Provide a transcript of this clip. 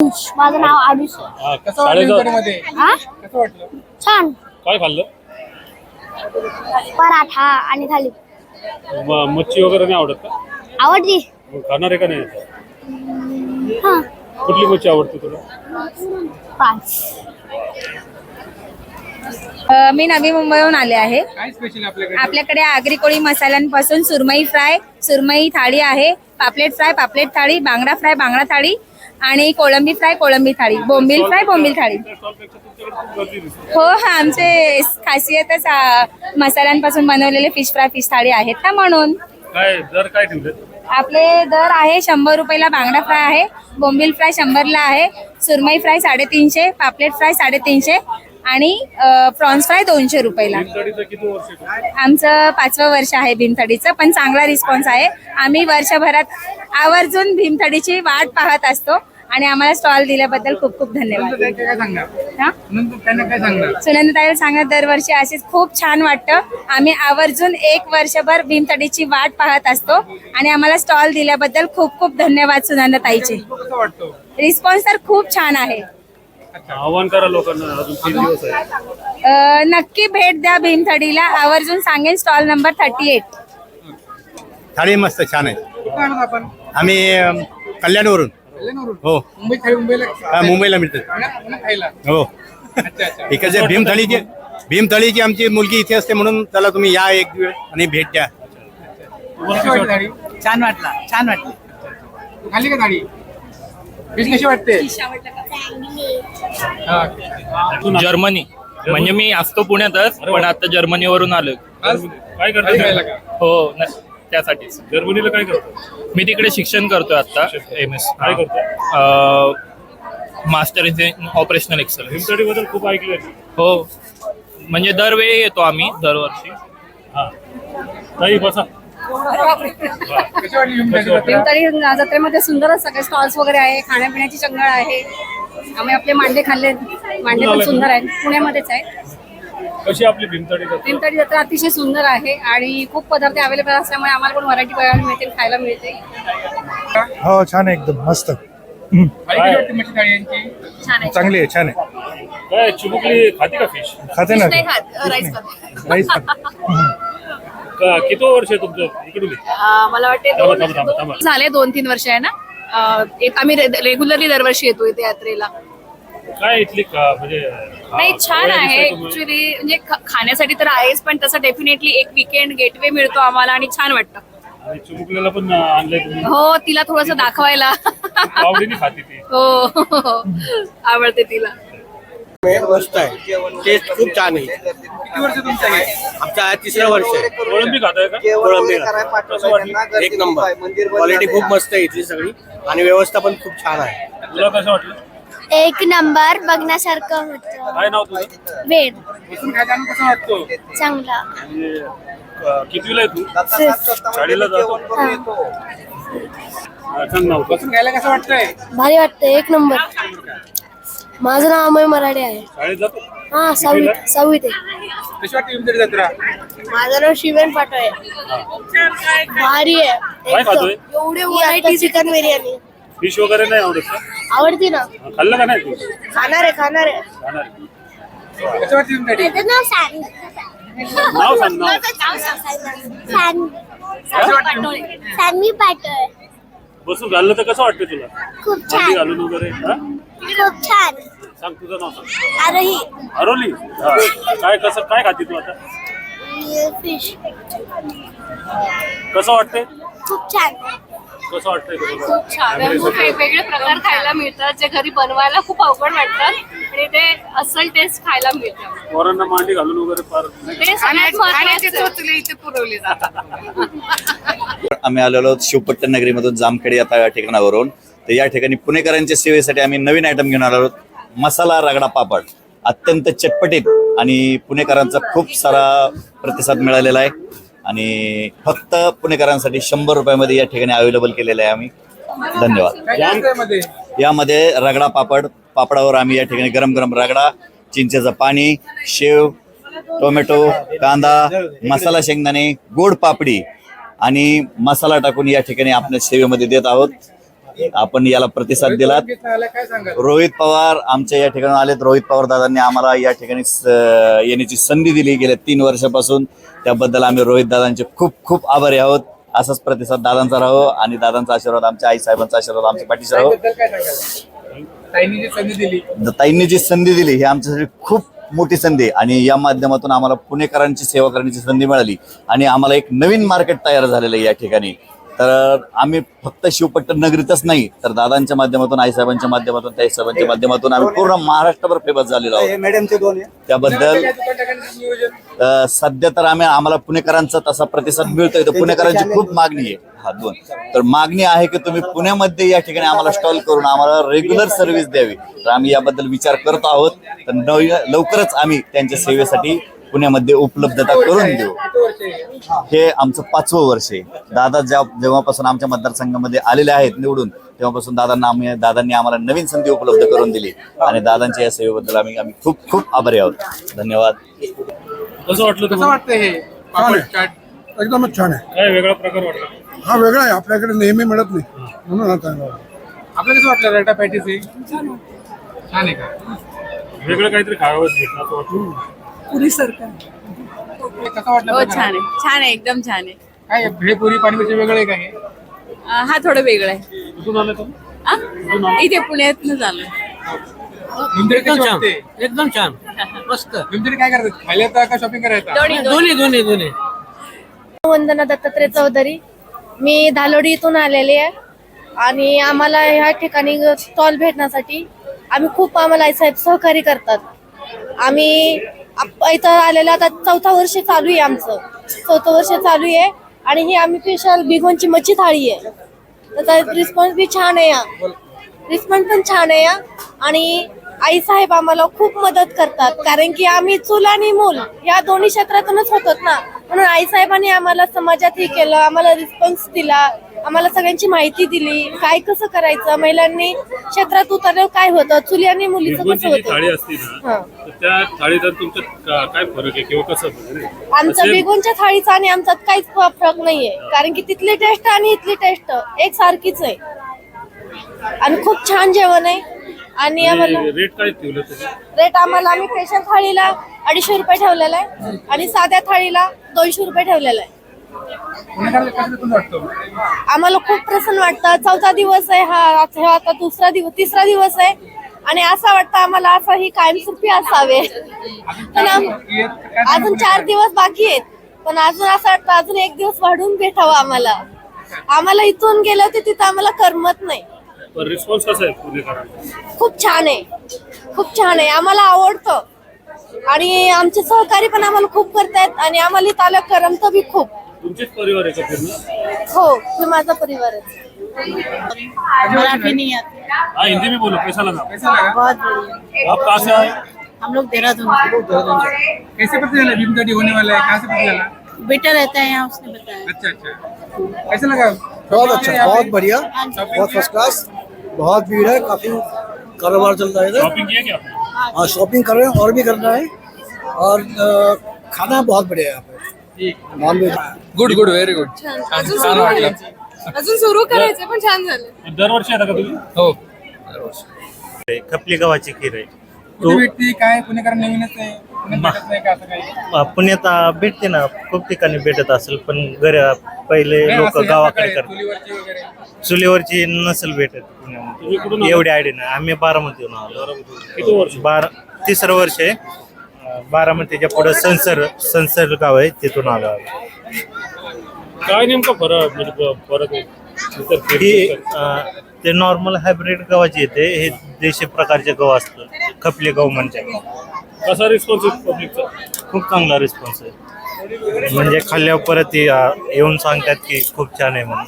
माझं नाव आयुष आहे. कसं वाटलं मध्ये? हा? कसं वाटलं? छान. काय खाल्लं? पराठा आणि थाली. मच्छी वगैरे नाही आवडत का? आवडली. मग खाणार आहे का नाही? हा. कुठली मच्छी आवडते तुला? 5. मी नवी मुंबईहून आले आहे. काय स्पेशल आपल्याकडे? आपल्याकडे आगरी कोळी मसाल्यांपासून सुरमई फ्राय, सुरमई थाळी आहे, पापलेट फ्राय, पापलेट थाळी, बांगडा फ्राय, बांगडा थाळी आणि कोळंबी फ्राय, कोळंबी थाळी, बोंबील फ्राय, बोंबील थाळी. हो, आमचे खासियतच मसाल्यांपासून बनवलेले फिश फ्राय, फिश थाळी आहेत ना, म्हणून. काय दर काय ठेवले? आपले दर आहे 100 रुपयाला बांगडा फ्राय आहे, बोंबील फ्राय 100ला आहे, सुरमई फ्राय 350, पापलेट फ्राय 350 आणि प्रॉन्स फ्राय 200 रुपयाला. किती वर्ष? आमचं 5वं वर्ष आहे भीमथडीचं, पण चांगला रिस्पॉन्स आहे. आम्ही वर्षभरात आवर्जून भीमथडीची वाट पाहत असतो आणि आम्हाला स्टॉल दिल्याबद्दल खूप खूप धन्यवाद. काय सांगणार? हा? त्यांना काय सांगणार? सुनंदाताईला सांगत दरवर्षी असेच खूप छान वाटतं. आम्ही आवर्जून 1 वर्षभर भीमथडीची वाट पाहत असतो आणि आम्हाला स्टॉल दिल्याबद्दल खूप खूप धन्यवाद सुनंदाताईचे. कसं वाटतं? रिस्पॉन्स तर खूप छान आहे. आव्हान करा लोकांना, अजून 3 दिवस आहे. नक्की भेट द्या भीमथडीला. आवर्जून सांगेन स्टॉल नंबर 38. थाळी मस्त छान आहे. कुठं आलात आपण? आम्ही कल्याणवरून. कल्याणवरून? हो. मुंबई थाळी मुंबईला मुंबईला मिळते. पुण्यात खायला? हो. अच्छा अच्छा. इकडच्या भीमथळीची आमची मुलगी इथे असते, म्हणून त्याला तुम्ही या एक दिवस आणि भेट द्या. कशी वाटली थाळी? छान वाटलं. खाली का थाळी? फिश कशी वाटते? हा. जर्मनी. म्हणजे मी असतो पुण्यातच, पण आता जर्मनीवरून आलोय. आज काय थाळी खायला करतो? का? हो, त्यासाठीच. जर्मनीला काय करतो? मी तिकडे शिक्षण करतोय आता, MS. काय करतो? Master in operational excellence. Bhimthadi बद्दल खूप ऐकलंय. हो, म्हणजे दरवेळी येतो आम्ही दरवर्षी. हा, ताई बसा. कशी वाटली भीमथडी जत्रा? भीमथडी जत्रेमध्ये सुंदरच सगळे स्टॉल्स वगैरे आहे, खाण्यापिण्याची चंगळ आहे. आम्ही आपले मांडे खाल्ले, मांडे पण सुंदर आहेत. पुण्यामध्येच आहे. कशी आपली भीमथडी जत्रा? भीमथडी जत्रा अतिशय सुंदर आहे आणि खूप पदार्थ अवेलेबल असल्यामुळे आम्हाला पण व्हरायटी बघायला मिळते, खायला मिळते. हो, छान आहे, एकदम मस्त. थाळी कशी वाटते मच्छी थाळी यांची? चांगली आहे, छान आहे. काय चिमुकली खाते का फिश? खाते ना नाही खात, राईस खाते. राईस किती वर्ष आहे तुमचं इकडून? मला वाटते थांबा. झाले 2-3 वर्ष आहे ना. एक आम्ही रेग्युलरली दरवर्षी येतो इथे यात्रेला. काय इथली म्हणजे नाही, छान आहे ऍक्च्युली. म्हणजे खाण्यासाठी तर आहेच, पण तसं डेफिनेटली एक वीकेंड गेटवे मिळतो आम्हाला आणि छान वाटतं. आणि चिमुकलीला पण आणलंय तुम्ही? हो, तिला थोडंसं दाखवायला. आवडीने खाते ती. हो, आवडते तिला. मस्त आहे, टेस्ट खूप छान आहे. किती वर्ष तुमचं आहे? आमचा 3रं वर्ष आहे. कोळंबी खाताय का? कोळंबी कसं वाटलं? 1 नंबर. क्वालिटी खूप मस्त आहे इथली सगळी आणि व्यवस्था पण खूप छान आहे. तुला कसं वाटलं? 1 नंबर. बघण्यासारखं होतं. काय नाव तुझं? वेळ बसून खायला कसं वाटतो? चांगला. म्हणजे, कितवीला आहे तू? शाळेला जातो? सांग नाव. बसून खायला कसं वाटतंय? भारी वाटतं. 1 नंबर. माझं नाव अमय मराठे आहे. शाळेत जातो? हा, 6वीत आहे. कशी वाटते भीमथडी जत्रा? माझं नाव शिवेन पाटो आहे. भारी आहे. काय खातोय? एवढे व्हरायटी. चिकन बिर्याणी फिश वगैरे नाही आवडत का? आवडती ना. खाल्लं का नाही तू? खाणार आहे. खाणार आहे. कशी वाटते भीमथडी? माझं नाव सांग. नाव सांग नाव. कशी वाटते भीमथडी? सान्वी पाटो आहे. बसून घाललं तर कसं वाटतं तुला? खूप मांडी छान. घालून वगैरे? हा? खूप छान. सांग तुझं नाव सांग. आरोही. अरोली? हा. काय खाते तू आता? फिश. कसं वाटतंय? खूप छान. कसं वाटतंय तुला? खूप छान. खूप वेगवेगळे प्रकार खायला मिळतात, जे घरी बनवायला खूप अवघड वाटतात आणि ते अस्सल टेस्ट खायला मिळतं. पोरांना मांडी घालून वगैरे फार ते सगळ्यात महत्त्वाचं. इथे पुरवले जातात. आम्ही आलेलो आहोत शिवपट्टण नगरीमधून जामखेड या ठिकाणावरून. तर या ठिकाणी पुणेकरांच्या सेवेसाठी आम्ही नवीन आयटम घेऊन आलो आहोत. मसाला रगडा पापड अत्यंत चटपटीत आणि पुणेकरांचा खूप सारा प्रतिसाद मिळालेला आहे आणि फक्त पुणेकरांसाठी 100 रुपयामध्ये या ठिकाणी अवेलेबल केलेलं आहे आम्ही. धन्यवाद. काय काय असतं यामध्ये? यामध्ये रगडा पापडावर आम्ही या ठिकाणी गरम गरम रगडा, चिंचेचं पाणी, शेव, टोमॅटो, कांदा, मसाला शेंगदाणे, गोड पापडी आणि मसाला टाकून या ठिकाणी आपण सेवेमध्ये देत आहोत. आपण याला प्रतिसाद दिलात. काय सांगाल? रोहित पवार आमच्या या ठिकाणी आलेत. रोहित पवार दादांनी आम्हाला या ठिकाणी येण्याची संधी दिली गेल्या 3 वर्षापासून. त्याबद्दल आम्ही रोहित दादांचे खूप खूप आभारी आहोत. असाच प्रतिसाद दादांचा राहो आणि दादांचा आशीर्वाद, आमच्या आई साहेबांचा आशीर्वाद आमच्या पाठीशी राहो. काय सांगाल? ताईंनी जी संधी दिली, ताईंनी जी संधी दिली ही आमच्यासाठी खूप मोठी संधी आहे आणि या माध्यमातून आम्हाला पुणेकरांची सेवा करण्याची संधी मिळाली आणि आम्हाला एक नवीन मार्केट तयार झालेलं आहे या ठिकाणी. तर आम्ही फक्त शिवपट्टण नगरीतच नाही तर दादांच्या माध्यमातून, आईसाहेबांच्या माध्यमातून, ताईसाहेबांच्या माध्यमातून आम्ही पूर्ण महाराष्ट्रभर फेमस झालेलो आहोत. त्याबद्दल सध्या तर आम्हाला पुणेकरांचा तसा प्रतिसाद मिळतोय. तर पुणेकरांची खूप मागणी आहे. हा 2 तर मागणी आहे की तुम्ही पुण्यामध्ये या ठिकाणी आम्हाला स्टॉल करून आम्हाला रेग्युलर सर्व्हिस द्यावी. तर आम्ही याबद्दल विचार करत आहोत. तर लवकरच आम्ही त्यांच्या सेवेसाठी पुण्यामध्ये उपलब्धता करून देऊ. हे आमचं 5वं वर्ष आहे. दादा जेव्हापासून आमच्या मतदारसंघामध्ये आलेले आहेत निवडून तेव्हापासून दादांनी आम्हाला नवीन संधी उपलब्ध करून दिली आणि दादांच्या या सेवेबद्दल आम्ही खूप खूप आभारी आहोत. धन्यवाद. कसं वाटलं कसं तुम्हाला? वाटतं हे पापड चाट? एकदमच छान आहे. काय वेगळा प्रकार वाटला? हा वेगळा आहे, आपल्याकडे नेहमी मिळत नाही म्हणून आता आपल्याला कसं वाटलं रायटा पॅटीस हे? छान आहे का? वेगळं काहीतरी खावं घेतलं असं वाटलं? कसं वाटलं? हो छान आहे, छान आहे, एकदम छान आहे. काय भेळपुरी पाणीपुरी वेगळं आहे का हे? हा थोडं वेगळं आहे. कुठून आलं तुम्ही? हा? इथे पुण्यातनं झालं. भीमथडी कशी वाटते? एकदम छान, मस्त. भीमथडी काय करतात? खायला येतात का शॉपिंग करायचा? दोन्ही. वंदना दत्तात्रय चौधरी. मी धालोडी इथून आलेली आहे आणि आम्हाला ह्या ठिकाणी स्टॉल भेटण्यासाठी आम्हाला आई साहेब सहकार्य करतात. आम्ही इथं आलेलं आता 4थं वर्ष चालू आहे. आमचं 4थं वर्ष चालू आहे आणि ही आम्ही स्पेशल बिगोनची मच्छी थाळी आहे. त्याचा रिस्पॉन्स बी छान आहे. रिस्पॉन्स पण छान आहे आणि आई साहेब आम्हाला खूप मदत करतात कारण की आम्ही चूल आणि मूल या दोन्ही क्षेत्रातूनच होतो ना. म्हणून आई साहेबांनी आम्हाला समाजात हे केलं, आम्हाला रिस्पॉन्स दिला, आम्हाला सगळ्यांची माहिती दिली काय कसं करायचं, महिलांनी क्षेत्रात उतरल्यावर काय होतं, चुली आणि मुलीचं कसं बिगोनची जी थाळी होतं. असते ना तर त्या थाळीत आणि तुमच्यात काय फरक आहे किंवा कसं फरक आहे? आमच्या बिगोनच्या थाळीचा आणि आमच्यात काहीच फरक नाहीये कारण की तिथली टेस्ट आणि इथली टेस्ट एक सारखीच आहे आणि खूप छान जेवण आहे. आणि आम्हाला रेट काय ठेवलं तुम्ही? रेट आम्हाला आम्ही स्पेशल थाळीला 250 रुपये ठेवलेला आहे आणि साध्या थाळीला 200 रुपये ठेवलेला आहे. पुणेकरांना कसं वाटतं? आम्हाला खूप प्रसन्न वाटतं. 4था दिवस आहे हा आता 3रा दिवस आहे आणि असं वाटतं आम्हाला असं ही कायमस्वरूपी असावे. पण अजून 4 दिवस बाकी आहेत पण अजून असं वाटतं अजून 1 दिवस वाढून भेटावं आम्हाला इथून गेलं होते तिथं आम्हाला करमत नाही. रिस्पॉन्स कसा आहे पुणेकरांचा? खूप छान आहे. आम्हाला आवडतं आणि आमचे सहकारी पण आम्हाला खूप करतायत आणि आम्हाला इथं आलं करमतं बी खूप. तुमचेच परिवार आहे का पूर्ण? हो, हे माझा परिवार आहे. मराठी नहीं आती. हाँ, हिंदी में बोलो. कैसा लगा? बहुत बढ़िया. आप कहाँ से आए? हम लोग देहरादून. कैसे पता चला भीमथडी होने वाला है? कहाँ से पता चला? बेटा रहता है यहाँ, उसने बताया. अच्छा. कैसा लगा? बहुत अच्छा, बहुत बढ़िया, बहुत फर्स्ट क्लास. बहुत भीड़ है, काफी कारोबार चल रहा है इधर. शॉपिंग किया क्या आपने? हाँ, शॉपिंग कर रहे हैं और भी करना है और खाना बहुत बढ़िया है यहाँ पे. Non veg good very good. छान वाटलं. अजून सुरू करायचं पण छान झालं. दरवर्षी येता का तुम्ही? हो. खपली गव्हाची खीर आहे. कुठे भेटते काय? पुणेकर नवीनच आहे, पुण्यात भेटत नाही का असं काही? पुण्यात भेटते ना, खूप ठिकाणी भेटत असेल पण पहिले नाही, लोक असं ह्या गावाकडे प्रकारे, करतात. चुलीवरची वगैरे. चुलीवरची नसेल भेटत तुम्ही कुठून पुण्यामध्ये, एवढी आयडिया नाही. आम्ही बारामतीहून आलो. किती वर्ष? 3रं वर्ष आहे. बारामतीच्या पुढे संसर गाव आहे, तिथून आलो आम्ही. काय नेमका फरक आहे? ही ते नॉर्मल हायब्रिड गव्हाची येते, हे देशी प्रकारचे गहू असतं, खपली गहू म्हणजे. कसा रिस्पॉन्स आहे पब्लिकचा? खूप चांगला रिस्पॉन्स आहे. म्हणजे खाल्ल्यावर परत येऊन सांगतात की खूप छान आहे म्हणून.